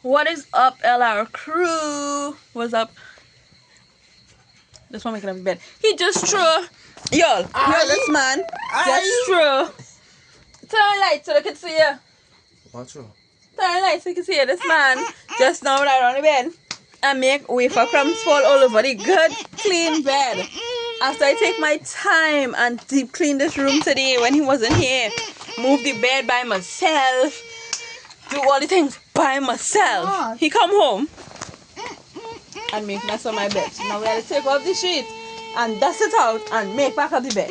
What is up, LR crew? What's up? This one making up the bed. He just threw. Yo, this man just threw. Turn on light so they can see you. What's wrong? Turn on light so you can see you. This man just now right on the bed and make wafer crumbs fall all over the good, clean bed. After I take my time and deep clean this room today when he wasn't here, move the bed by myself, do all the things by myself. He come home and make mess of my bed. So now we gotta take off the sheet and dust it out and make back up the bed.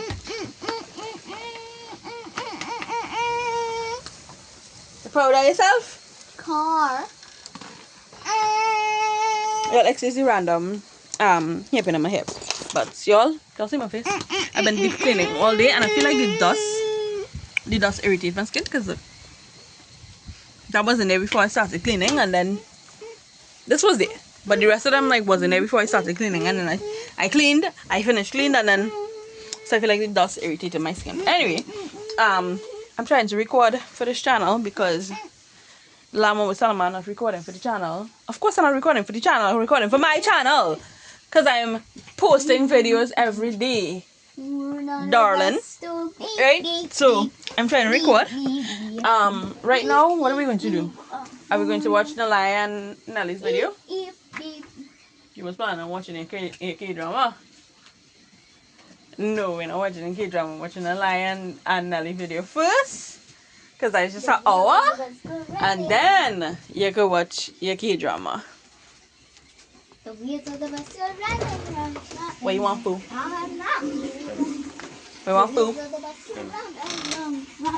You proud of yourself? Car. Well, excuse the random hipping on my hip. But y'all see my face? I've been deep cleaning all day and I feel like the dust irritates my skin because that wasn't there before I started cleaning, and then this was there. But the rest of them like wasn't there before I started cleaning, and then I finished cleaned, and then so I feel like the dust irritated my skin. Anyway, I'm trying to record for this channel because Lama was telling me I'm not recording for the channel. Of course I'm not recording for the channel, I'm recording for my channel. Because I'm posting videos every day, darling. Right? So, I'm trying to record. Right now, what are we going to do? Are we going to watch Nalai and Nelly's video? You was planning on watching a K-drama? No, we're not watching a K-drama. We're watching Nalai and Nelly video first. Because that's just an hour. And then, you can watch your K-drama. What you want, Pooh? We want Pooh?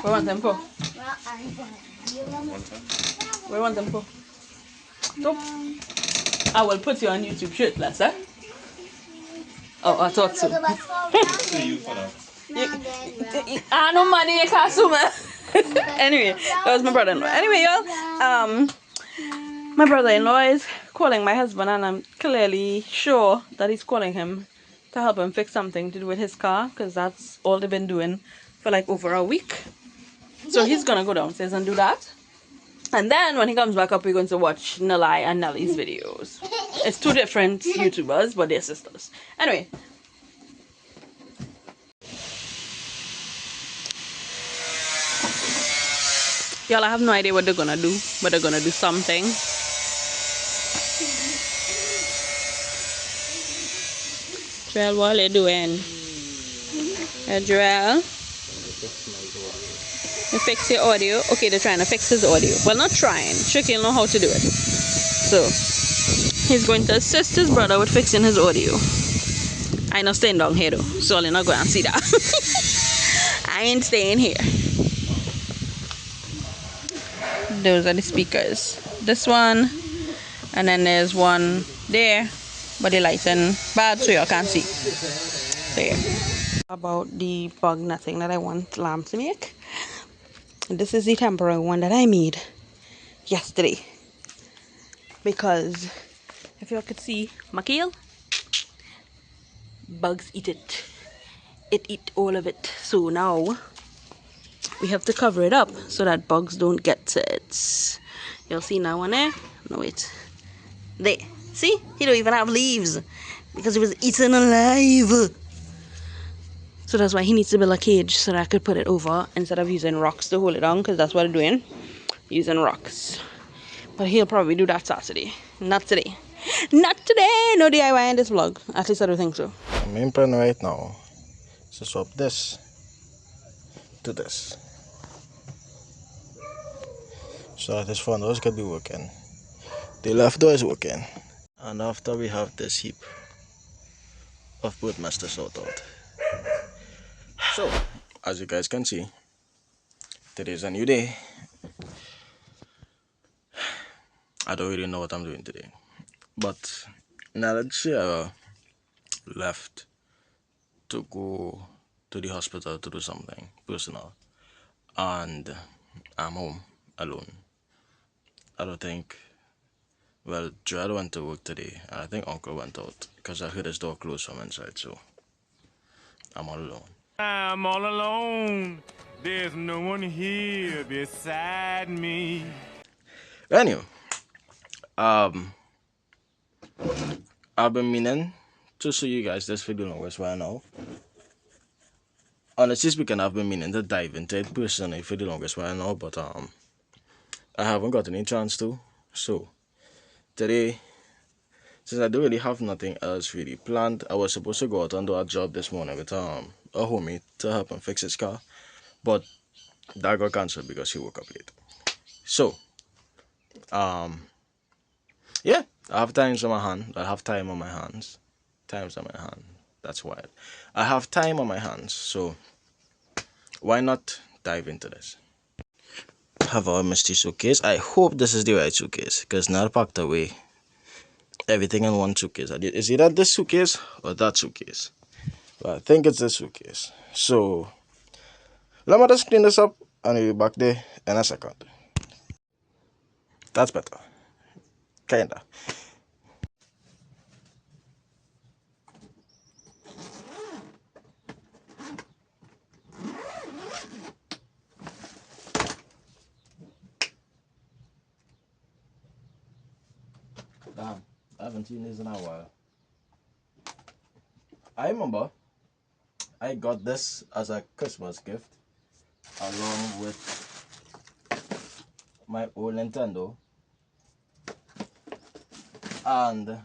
We want them, Pooh? We want them, Pooh? Nope. I will put you on YouTube shirtless, eh? Oh, I thought so. I no money, you can't sue me. Anyway, that was my brother-in-law. Anyway, y'all, my brother-in-law is calling my husband, and I'm clearly sure that he's calling him to help him fix something to do with his car, because that's all they've been doing for like over a week. So he's gonna go downstairs and do that, and then when he comes back up, we're going to watch Nalai and Nelly's videos. It's two different YouTubers, but they're sisters. Anyway, y'all, I have no idea what they're gonna do, but they're gonna do something. Joel, what are you doing? Joel? You fix your audio? Okay, they're trying to fix his audio. Well, not trying. Tricky will know how to do it. So, he's going to assist his brother with fixing his audio. I not staying down here though, so you're not going to see that. I ain't staying here. Those are the speakers. This one, and then there's one there. But the lighting bad, so you can't see. So yeah. About the bug netting that I want Lamb to make. This is the temporary one that I made yesterday. Because if you could see my kale, bugs eat it. It eat all of it. So now we have to cover it up so that bugs don't get to it. You'll see now on there. No wait. There. See? He don't even have leaves because he was eaten alive. So that's why he needs to build a cage so that I could put it over instead of using rocks to hold it on, because that's what I'm doing. Using rocks. But he'll probably do that Saturday. Not today. Not today! No DIY in this vlog. At least I don't think so. My main plan right now is to swap this to this. So that this front doors can be working. The left door is working. And after we have this heap of both mess to sort out. So, as you guys can see, today's a new day. I don't really know what I'm doing today. But now that Sierra left to go to the hospital to do something personal, and I'm home alone. I don't think, well, Joel went to work today, and I think Uncle went out because I heard his door closed from inside, so I'm all alone. I'm all alone. There's no one here beside me. Anyway, Um, I've been meaning to show you guys this for the longest while now. Honestly speaking, I've been meaning to dive into it personally for the longest while now, but I haven't got any chance to. So today, since I don't really have nothing else really planned, I was supposed to go out and do a job this morning with a homie to help him fix his car, but that got cancelled because he woke up late. So um yeah, I have times on my hand. I have time on my hands. Times on my hand. That's wild. I have time on my hands, so why not dive into this? Have our mystery suitcase. I hope this is the right suitcase because now I packed away everything in one suitcase. Is either this suitcase or that suitcase? But I think it's this suitcase. So let me just clean this up and we'll be back there in a second. That's better. Kinda. Damn, I haven't seen this in a while. I remember I got this as a Christmas gift along with my old Nintendo, and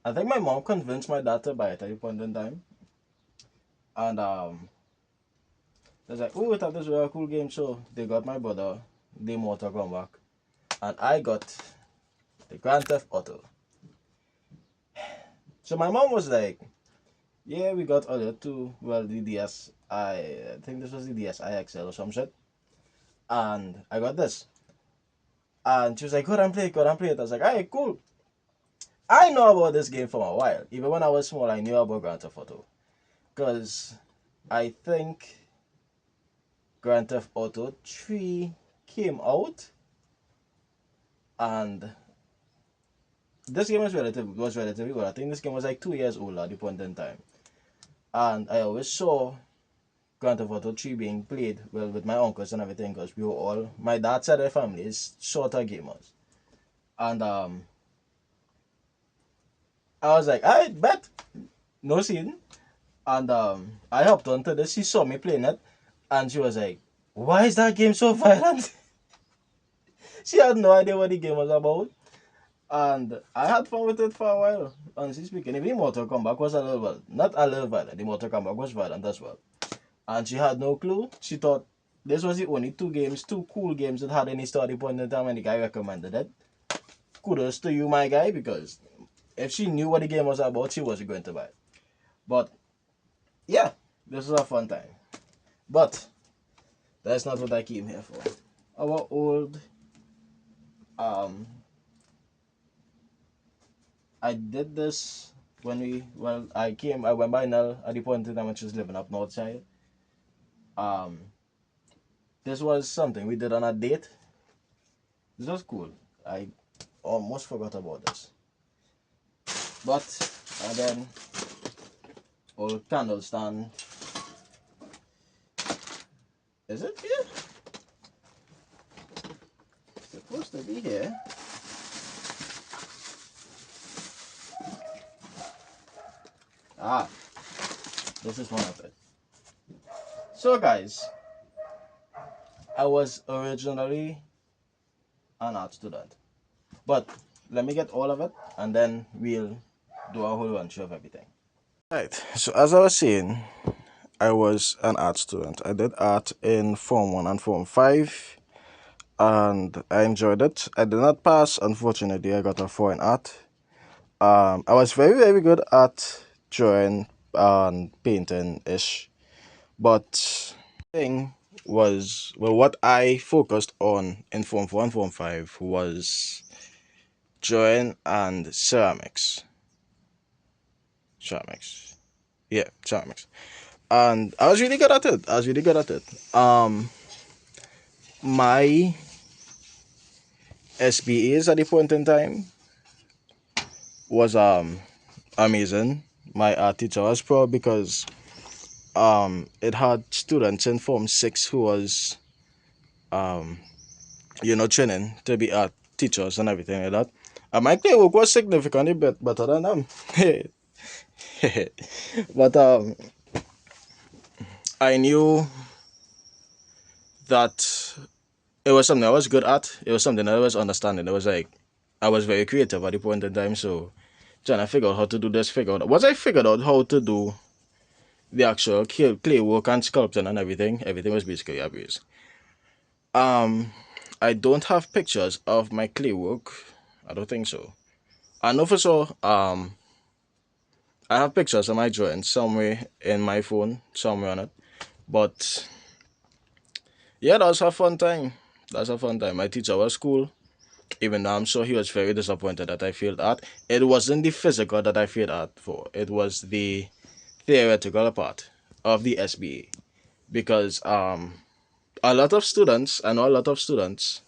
I think my mom convinced my dad to buy it at a point in time. And they was like, oh, we thought this was a cool game, so they got my brother the Mortal Kombat, and I got the Grand Theft Auto. So my mom was like, yeah, we got other two, well, the DS, I think this was the DSi XL or some shit, and I got this. And she was like, go and play it, go and play it. I was like, alright, cool. I know about this game for a while. Even when I was small, I knew about Grand Theft Auto. Because I think Grand Theft Auto 3 came out, and this game was relatively well. I think this game was like 2 years old at the point in time. And I always saw Grand Theft Auto 3 being played well with my uncles and everything because we were all, my dad's side of the family is shorter gamers. And I was like, I bet, no scene. And I hopped onto this. She saw me playing it, and she was like, "Why is that game so violent?" She had no idea what the game was about, and I had fun with it for a while. Honestly speaking, even the Mortal Kombat was a little, well, not a little violent. The Mortal Kombat was violent as well, and she had no clue. She thought this was the only two cool games that had any story point in time, and the guy recommended it. Kudos to you, my guy, because if she knew what the game was about, she wasn't going to buy it. But yeah, this was a fun time. But that's not what I came here for. Our old I did this when I went by Nell at the point in time when she was living up north side. Um this was something we did on a date. This was cool. I almost forgot about this. But and then old candle stand. Is it here? It's supposed to be here. Ah, this is one of it. So guys, I was originally an art student. But let me get all of it and then we'll do a whole bunch of everything. Right. So as I was saying, I was an art student. I did art in Form 1 and Form 5 and I enjoyed it. I did not pass, unfortunately. I got a 4 in art. I was very, very good at drawing and painting ish. But thing was, well, what I focused on in Form 4 and Form 5 was drawing and ceramics. Yeah, ceramics. And I was really good at it. My SBAs at the point in time was amazing. My art teacher was proud because it had students in Form 6 who was training to be art teachers and everything like that. And my clay work was significantly better than them. But I knew that it was something I was good at. It was something I was understanding. It was like I was very creative at the point in time, so trying to figure out how to do this, figure out once I figured out how to do the actual clay work and sculpting and everything was basically a breeze. I don't have pictures of my clay work. I don't think so. I know for sure, I have pictures of my drawing somewhere in my phone, somewhere on it. But yeah, that was a fun time. That's a fun time. My teacher was cool, even though I'm sure he was very disappointed that I failed art. It wasn't the physical that I failed art for, it was the theoretical part of the SBA. Because a lot of students, I know a lot of students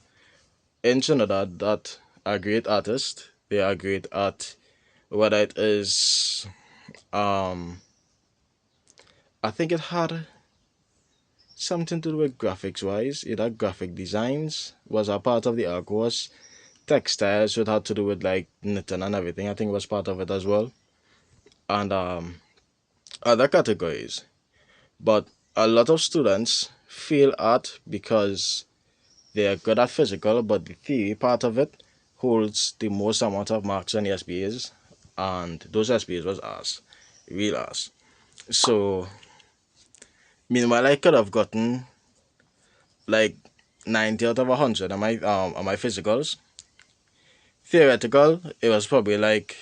in Trinidad that are great artists. They are great at whether it is I think it had something to do with graphics wise. Either graphic designs was a part of the art course. Textiles, which had to do with like knitting and everything, I think was part of it as well. And other categories. But a lot of students fail art because they are good at physical, but the theory part of it holds the most amount of marks on the SBAs, and those SBAs was ours, real ours. So, meanwhile, I could have gotten like 90 out of 100 on my physicals. Theoretical, it was probably like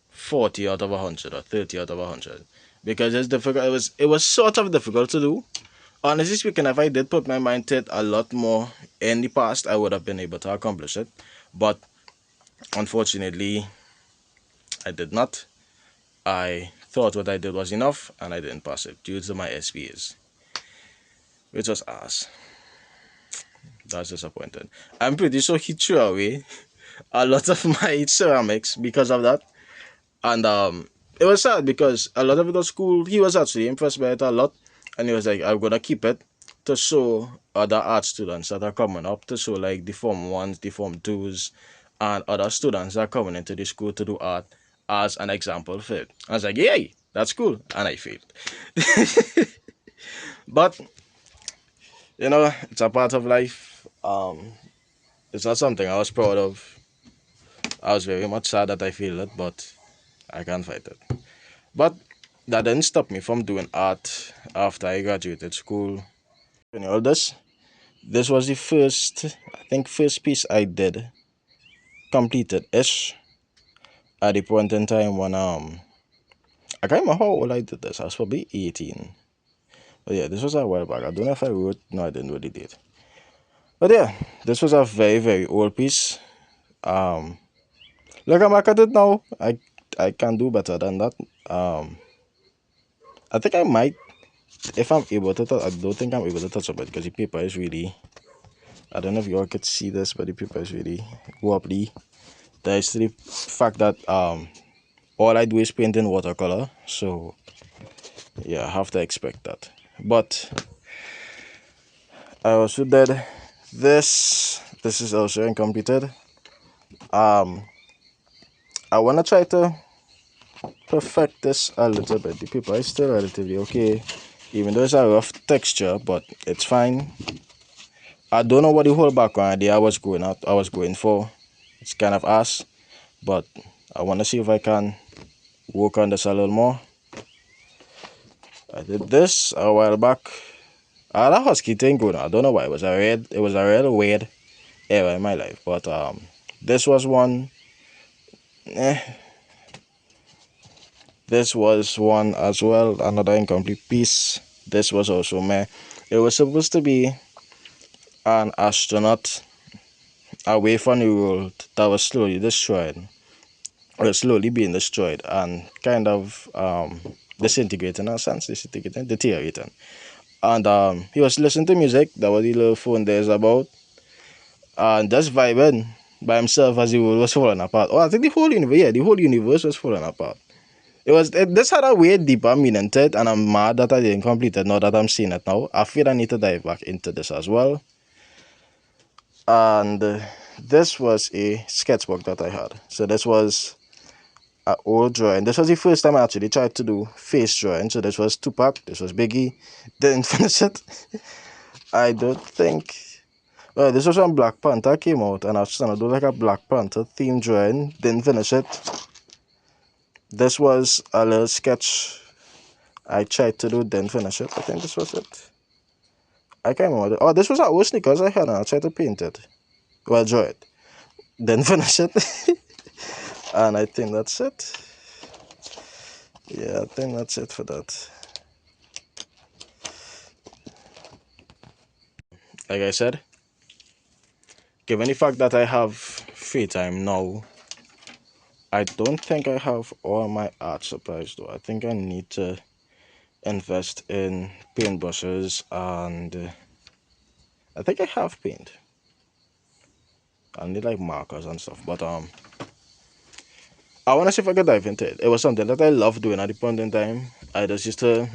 40 out of 100 or 30 out of 100 because it's difficult. It was sort of difficult to do. Honestly speaking, if I did put my mind to it a lot more in the past, I would have been able to accomplish it. But unfortunately, I did not. I thought what I did was enough and I didn't pass it due to my SPAs, which was ass. That's disappointed. I'm pretty sure he threw away a lot of my ceramics because of that. And it was sad because a lot of it was cool. He was actually impressed by it a lot. And he was like, I'm gonna keep it to show other art students that are coming up, to show like the Form 1s, the Form 2s, and other students that are coming into the school to do art as an example for it. I was like, yay, that's cool. And I failed. But, it's a part of life. It's not something I was proud of. I was very much sad that I failed it, but I can't fight it. But that didn't stop me from doing art after I graduated school. And all this was the first piece I did completed ish at the point in time when I can't remember how old I did this. I was probably 18. But yeah, this was a while back. I don't know if I wrote. No, I didn't really date. But yeah, this was a very, very old piece. Looking back at it now, I can do better than that. I think I might, if I'm able to touch. I don't think I'm able to touch it because the paper is really. I don't know if you all could see this, but the paper is really wobbly. There's the fact that all I do is paint in watercolor, so yeah, I have to expect that. But I also did this. This is also incompleted. I wanna try to perfect this a little bit. The paper is still relatively okay, even though it's a rough texture, but it's fine. I don't know what the whole background idea I was going for. It's kind of ass, but I want to see if I can work on this a little more. I did this a while back. I had a husky thing going on. I don't know why. It was a real weird era in my life. But this was one. This was one as well. Another incomplete piece. This was also meh. It was supposed to be an astronaut away from the world that was slowly destroyed. Or slowly being destroyed and kind of disintegrating in a sense, deteriorating. And he was listening to music, that was the little phone there is about, and just vibing by himself as the world was falling apart. Oh, I think the whole universe was falling apart. This had a weird deeper meaning to it, and I'm mad that I didn't complete it now that I'm seeing it now. I feel I need to dive back into this as well. And this was a sketchbook that I had. So this was an old drawing. This was the first time I actually tried to do face drawing. So this was Tupac, this was Biggie. Didn't finish it. I don't think. Well, this was when Black Panther came out, and I was trying to do like a Black Panther theme drawing. Didn't finish it. This was a little sketch I tried to do, didn't finish it. I think this was it. I can't remember. Oh, this was our old sneakers I had, and I tried to paint it. Well, draw it. Didn't finish it. And I think that's it. Yeah, I think that's it for that. Like I said, given the fact that I have free time now, I don't think I have all my art supplies though. I think I need to invest in paintbrushes, and I think I have paint. I need like markers and stuff, but I want to see if I could dive into it. It was something that I loved doing at the point in time. I just used to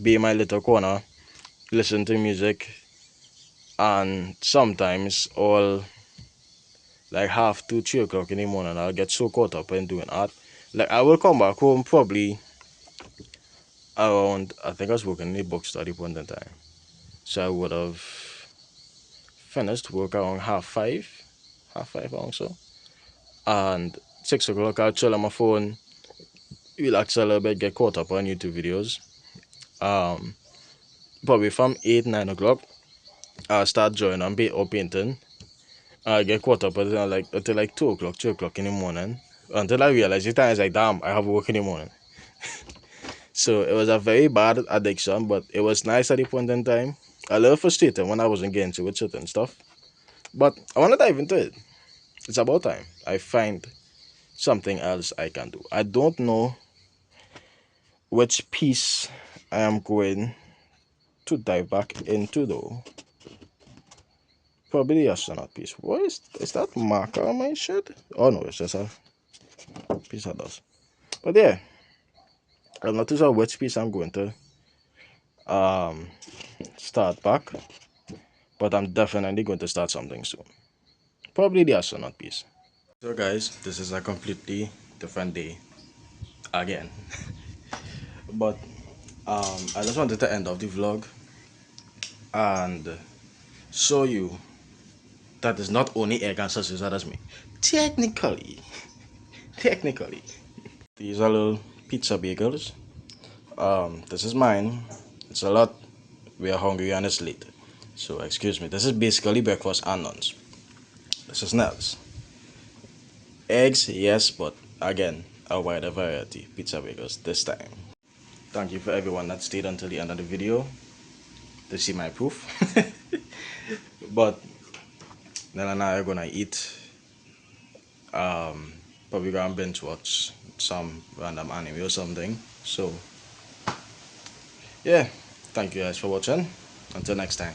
be in my little corner, listen to music, and sometimes all like half 2, 3 o'clock in the morning, I'll get so caught up in doing art. Like I will come back home probably around, I think I was working in the bookstore at the point in time. So I would have finished work around half 5 also. And 6 o'clock I'll chill on my phone, relax a little bit, get caught up on YouTube videos. Probably from 8, 9 o'clock I'll start drawing and or painting. I get caught up until like 2 o'clock, 3 o'clock in the morning. Until I realize the time is like, damn, I have work in the morning. So it was a very bad addiction, but it was nice at the point in time. A little frustrating when I wasn't getting to with certain stuff. But I want to dive into it. It's about time I find something else I can do. I don't know which piece I am going to dive back into though. Probably the astronaut piece. What is that marker on my shirt? Oh no, it's just a piece of dust. But yeah, I'm not too sure which piece I'm going to start back, but I'm definitely going to start something soon. Probably the astronaut piece. So guys, this is a completely different day again. But I just wanted to end off the vlog and show you that it's not only egg and sausage that is me. Technically, these are little pizza bagels. This is mine. It's a lot. We are hungry and it's late, so excuse me. This is basically breakfast and lunch. This is Nels. Eggs, yes, but again, a wider variety pizza bagels this time. Thank you for everyone that stayed until the end of the video to see my proof. But Nell and I are gonna eat. Probably gonna binge watch some random anime or something. So yeah, thank you guys for watching. Until next time.